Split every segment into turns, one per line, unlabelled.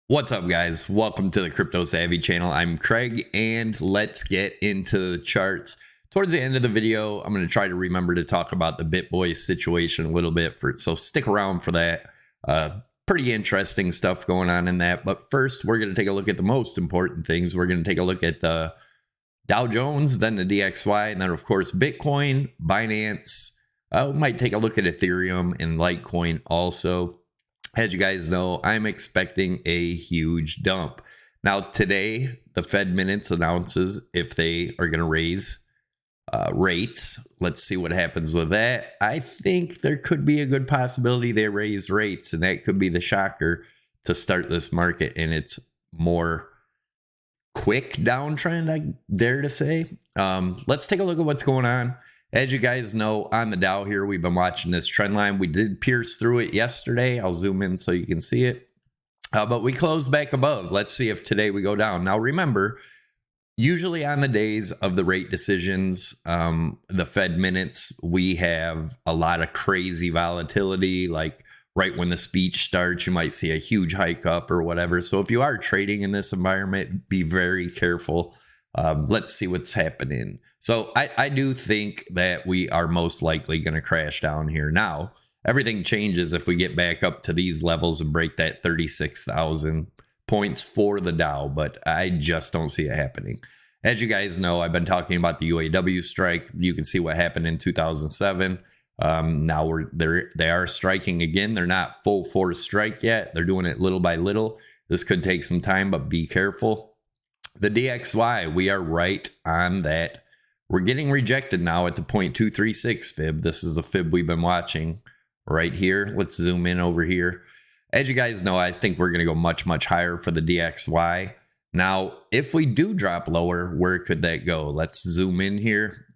What's up, guys? Welcome to the Crypto Savvy channel. I'm Craig, and let's get into the charts. Towards the end of the video, I'm going to try to remember to talk about the BITBOY situation a little bit, so stick around for that. Pretty interesting stuff going on in that. But first, we're going to take a look at the most important things. We're going to take a look at the Dow Jones, then the DXY, and then, of course, Bitcoin, Binance. We might take a look at Ethereum and Litecoin also. As you guys know, I'm expecting a huge dump. Now, today, the Fed minutes announces if they are going to raise rates. Let's see what happens with that. I think there could be a good possibility they raise rates, and that could be the shocker to start this market in its more quick downtrend, I dare to say. Let's take a look at what's going on. As you guys know, on the Dow here, we've been watching this trend line. We did pierce through it yesterday. I'll zoom in so you can see it. But we closed back above. Let's see if today we go down. Now, remember, usually on the days of the rate decisions, the Fed minutes, we have a lot of crazy volatility. Like right when the speech starts, you might see a huge hike up or whatever. So if you are trading in this environment, be very careful. Let's see what's happening. So I do think that we are most likely going to crash down here. Now, everything changes if we get back up to these levels and break that 36,000 points for the Dow, but I just don't see it happening. As you guys know, I've been talking about the UAW strike. You can see what happened in 2007. Now they are striking again. They're not full force strike yet. They're doing it little by little. This could take some time, but be careful. The DXY, we are right on that. We're getting rejected now at the 0.236 fib. This is the fib we've been watching right here. Let's zoom in over here. As you guys know, I think we're going to go much, much higher for the DXY. Now, if we do drop lower, where could that go? Let's zoom in here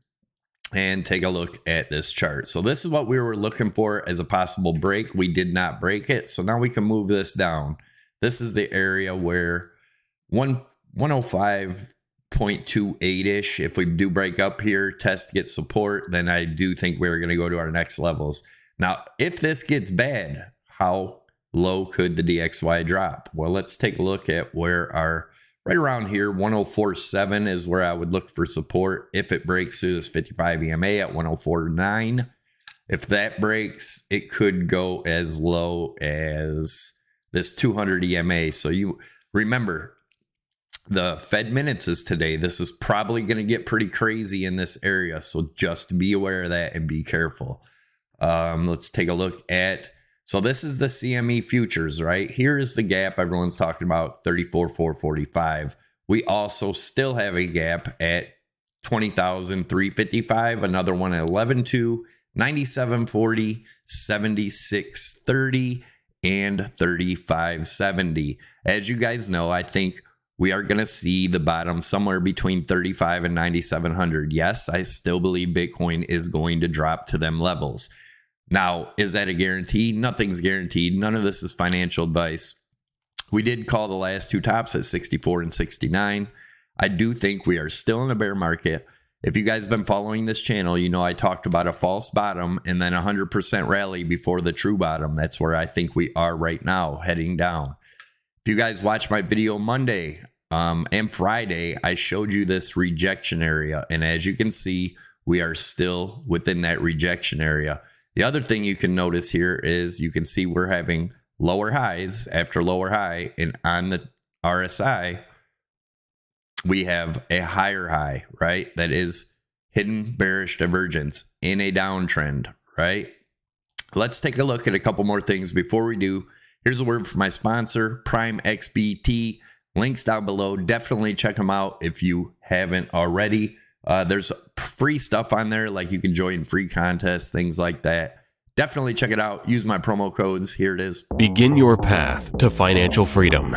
and take a look at this chart. So this is what we were looking for as a possible break. We did not break it. So now we can move this down. This is the area where 105.28-ish. If we do break up here, test, get support, then I do think we're going to go to our next levels. Now, if this gets bad, how low could the DXY drop? Well, let's take a look at where our, right around here, 104.7 is where I would look for support. If it breaks through this 55 EMA at 104.9, if that breaks, it could go as low as this 200 EMA. So you remember, the Fed minutes is today. This is probably going to get pretty crazy in this area. So just be aware of that and be careful. Let's take a look at, so this is the CME futures, right? Here is the gap everyone's talking about, 34,445. We also still have a gap at 20,355, another one at 11.2, 97.40, 76.30, and 35.70. As you guys know, I think we are going to see the bottom somewhere between 35 and 9,700. Yes, I still believe Bitcoin is going to drop to them levels. Now, is that a guarantee? Nothing's guaranteed. None of this is financial advice. We did call the last two tops at 64 and 69. I do think we are still in a bear market. If you guys have been following this channel, you know I talked about a false bottom and then 100% rally before the true bottom. That's where I think we are right now, heading down. If you guys watched my video Monday and Friday, I showed you this rejection area. And as you can see, we are still within that rejection area. The other thing you can notice here is you can see we're having lower highs after lower high. And on the RSI, we have a higher high, right? That is hidden bearish divergence in a downtrend, right? Let's take a look at a couple more things before we do. Here's a word from my sponsor, Prime XBT. Links down below. Definitely check them out if you haven't already. There's free stuff on there, like you can join free contests, things like that. Definitely check it out. Use my promo codes. Here it is.
Begin your path to financial freedom.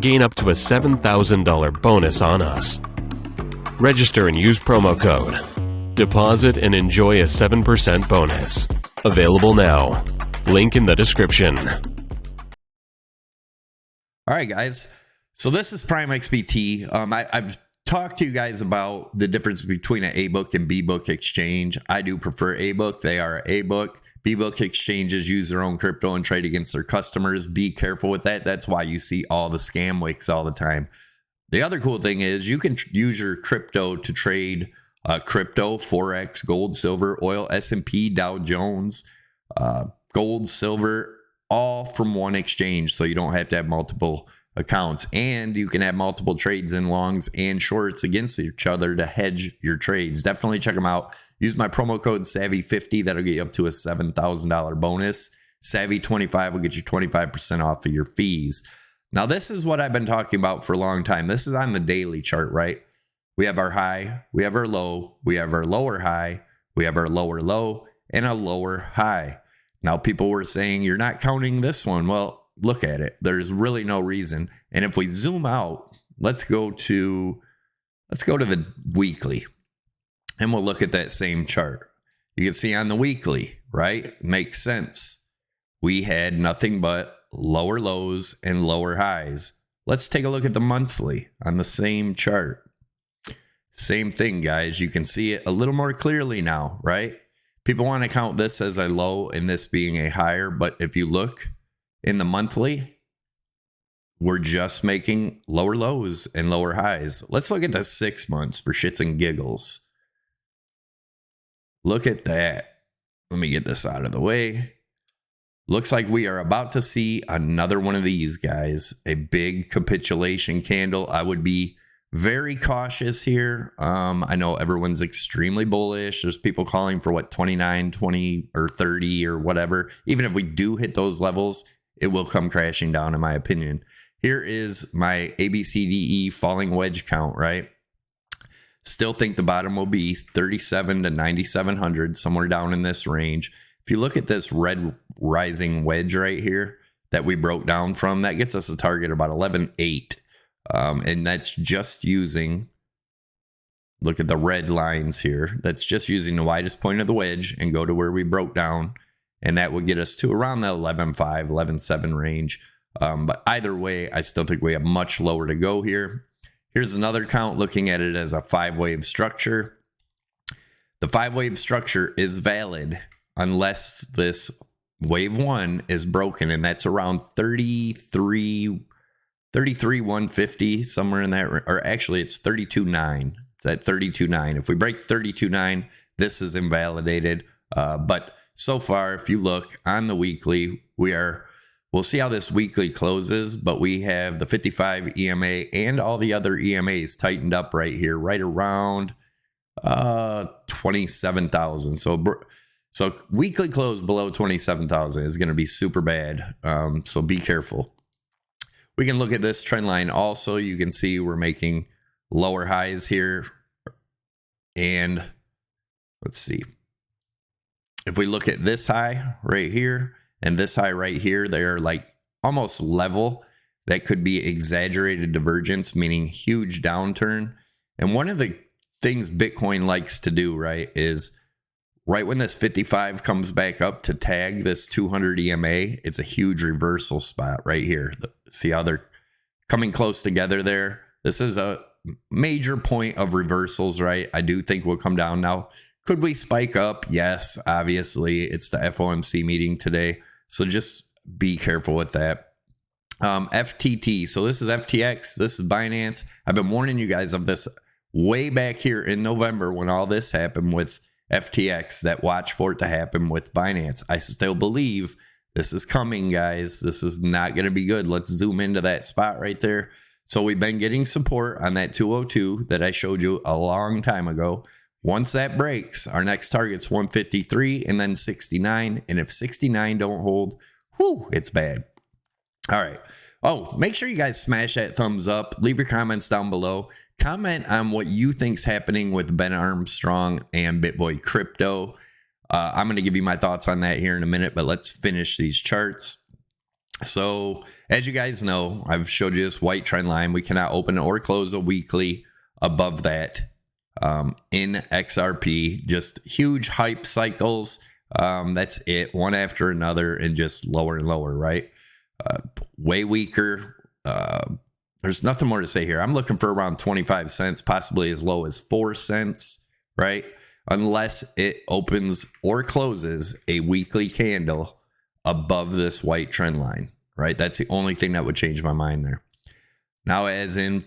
Gain up to a $7,000 bonus on us. Register and use promo code. Deposit and enjoy a 7% bonus. Available now. Link in the description.
All right, guys. So this is Prime XBT. I've talked to you guys about the difference between an A-book and B-book exchange. I do prefer A-book. They are A-book. B-book exchanges use their own crypto and trade against their customers. Be careful with that. That's why you see all the scam wicks all the time. The other cool thing is you can use your crypto to trade crypto, Forex, gold, silver, oil, S&P, Dow Jones, gold, silver, all from one exchange. So you don't have to have multiple accounts, and you can have multiple trades in longs and shorts against each other to hedge your trades. Definitely check them out. Use my promo code SAVVY50. That'll get you up to a $7,000 bonus. SAVVY25 will get you 25% off of your fees. Now, this is what I've been talking about for a long time. This is on the daily chart, right? We have our high, we have our low, we have our lower high, we have our lower low, and a lower high. Now, people were saying, you're not counting this one. Well, look at it. There's really no reason. And if we zoom out, let's go to the weekly, and we'll look at that same chart. You can see on the weekly, right? Makes sense. We had nothing but lower lows and lower highs. Let's take a look at the monthly on the same chart. Same thing, guys. You can see it a little more clearly now, right? People want to count this as a low and this being a higher, but if you look in the monthly, we're just making lower lows and lower highs. Let's look at the 6 months for shits and giggles. Look at that. Let me get this out of the way. Looks like we are about to see another one of these, guys. A big capitulation candle. I would be very cautious here. I know everyone's extremely bullish. There's people calling for 29, 20, or 30 or whatever. Even if we do hit those levels, it will come crashing down, in my opinion. Here is my ABCDE falling wedge count, right? Still think the bottom will be 37 to 9,700, somewhere down in this range. If you look at this red rising wedge right here that we broke down from, that gets us a target about 11.8. And that's just using, look at the red lines here. That's just using the widest point of the wedge and go to where we broke down. And that would get us to around the 11.5, 11.7 range. But either way, I still think we have much lower to go here. Here's another count looking at it as a 5-wave structure. The 5-wave structure is valid unless this wave 1 is broken, and that's around 33,150, somewhere in that, or actually it's 32.9. It's at 32.9. If we break 32.9, this is invalidated. But so far, if you look on the weekly, we'll see how this weekly closes, but we have the 55 EMA and all the other EMAs tightened up right here, right around 27,000. So weekly close below 27,000 is going to be super bad. So be careful. We can look at this trend line also. You can see we're making lower highs here. And let's see. If we look at this high right here and this high right here, they're like almost level. That could be exaggerated divergence, meaning huge downturn. And one of the things Bitcoin likes to do, right, is right when this 55 comes back up to tag this 200 EMA, it's a huge reversal spot right here. See how they're coming close together there? This is a major point of reversals, right? I do think we'll come down now. Could we spike up? Yes, obviously. It's the FOMC meeting today, so just be careful with that. FTT. So this is FTX. This is Binance. I've been warning you guys of this way back here in November when all this happened with FTX, that watch for it to happen with Binance. I still believe this is coming, guys. This is not going to be good. Let's zoom into that spot right there. So we've been getting support on that 202 that I showed you a long time ago. Once that breaks, our next target's 153 and then 69. And if 69 don't hold, whew, it's bad. All right. Oh, make sure you guys smash that thumbs up. Leave your comments down below. Comment on what you think's happening with Ben Armstrong and BitBoy Crypto. I'm going to give you my thoughts on that here in a minute, but let's finish these charts. So as you guys know, I've showed you this white trend line. We cannot open or close a weekly above that in XRP. Just huge hype cycles. That's it, one after another, and just lower and lower, right? Way weaker. there's nothing more to say here. I'm looking for around 25 cents, possibly as low as 4 cents, right? Unless it opens or closes a weekly candle above this white trend line, right? That's the only thing that would change my mind there. Now, as in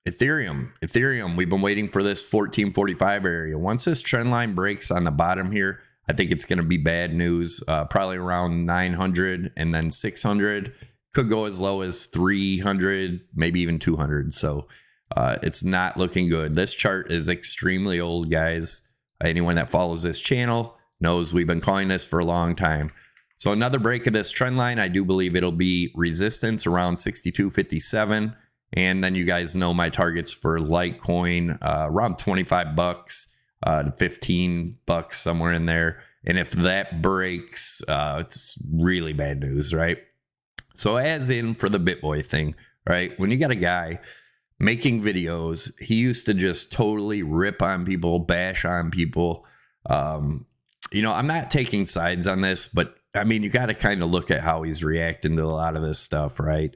Ethereum, we've been waiting for this 1445 area. Once this trend line breaks on the bottom here, I think it's going to be bad news, probably around 900 and then 600. Could go as low as 300, maybe even 200. So it's not looking good. This chart is extremely old, guys. Anyone that follows this channel knows we've been calling this for a long time. So another break of this trend line, I do believe it'll be resistance around 62.57. And then you guys know my targets for Litecoin, around 25 bucks to 15 bucks, somewhere in there. And if that breaks, it's really bad news, right? So as in for the BitBoy thing, right? When you got a guy making videos, he used to just totally rip on people, bash on people. You know, I'm not taking sides on this, but I mean, you got to kind of look at how he's reacting to a lot of this stuff, right?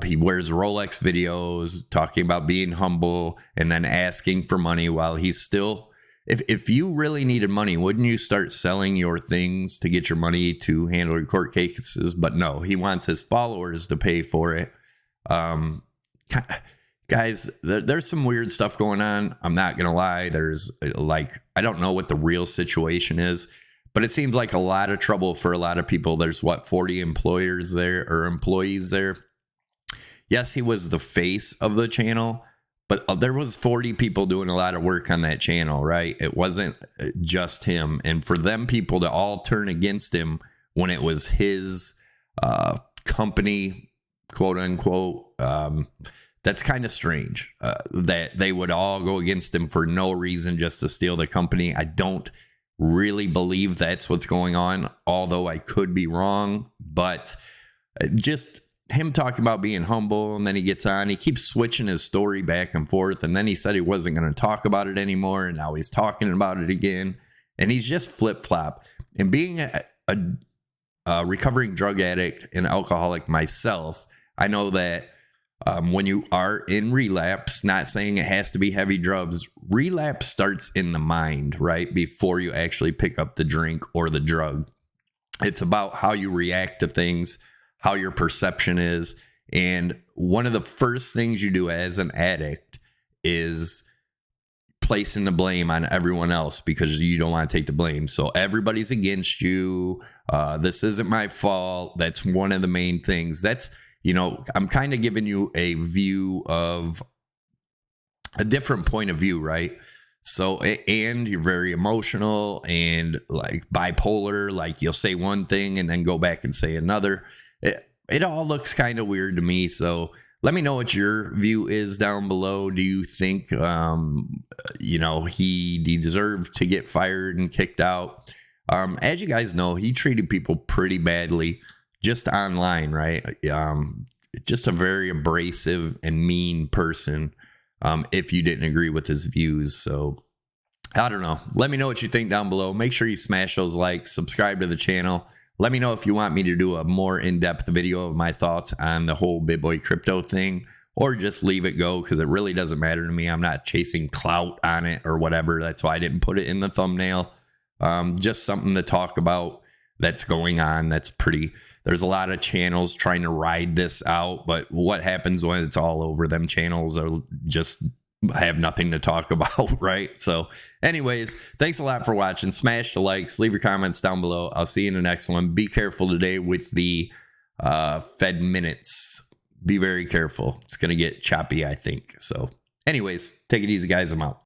He wears Rolex videos, talking about being humble and then asking for money while he's still... If you really needed money, wouldn't you start selling your things to get your money to handle your court cases? But no, he wants his followers to pay for it. Guys, there's some weird stuff going on. I'm not going to lie. There's like, I don't know what the real situation is, but it seems like a lot of trouble for a lot of people. There's 40 employees there. Yes, he was the face of the channel, but there was 40 people doing a lot of work on that channel, right? It wasn't just him. And for them people to all turn against him when it was his company, quote unquote, that's kind of strange that they would all go against him for no reason, just to steal the company. I don't really believe that's what's going on, although I could be wrong. But just him talking about being humble, and then he gets on, he keeps switching his story back and forth, and then he said he wasn't going to talk about it anymore, and now he's talking about it again, and he's just flip-flop. And being a recovering drug addict and alcoholic myself, I know that when you are in relapse, not saying it has to be heavy drugs, relapse starts in the mind, right? Before you actually pick up the drink or the drug. It's about how you react to things, how your perception is. And one of the first things you do as an addict is placing the blame on everyone else because you don't want to take the blame. So everybody's against you. This isn't my fault. That's one of the main things. That's, you know, I'm kind of giving you a view of a different point of view, right? So, and you're very emotional and like bipolar, like you'll say one thing and then go back and say another. It all looks kind of weird to me. So let me know what your view is down below. Do you think, you know, he deserved to get fired and kicked out? As you guys know, he treated people pretty badly just online, right? Just a very abrasive and mean person. If you didn't agree with his views. So I don't know. Let me know what you think down below. Make sure you smash those likes, subscribe to the channel. Let me know if you want me to do a more in-depth video of my thoughts on the whole BitBoy crypto thing, or just leave it go because it really doesn't matter to me. I'm not chasing clout on it or whatever. That's why I didn't put it in the thumbnail. Just something to talk about that's going on. That's pretty... There's a lot of channels trying to ride this out, but what happens when it's all over? Them channels are just have nothing to talk about, right? So anyways, thanks a lot for watching. Smash the likes, leave your comments down below. I'll see you in the next one. Be careful today with the Fed minutes. Be very careful. It's going to get choppy, I think. So anyways, take it easy, guys. I'm out.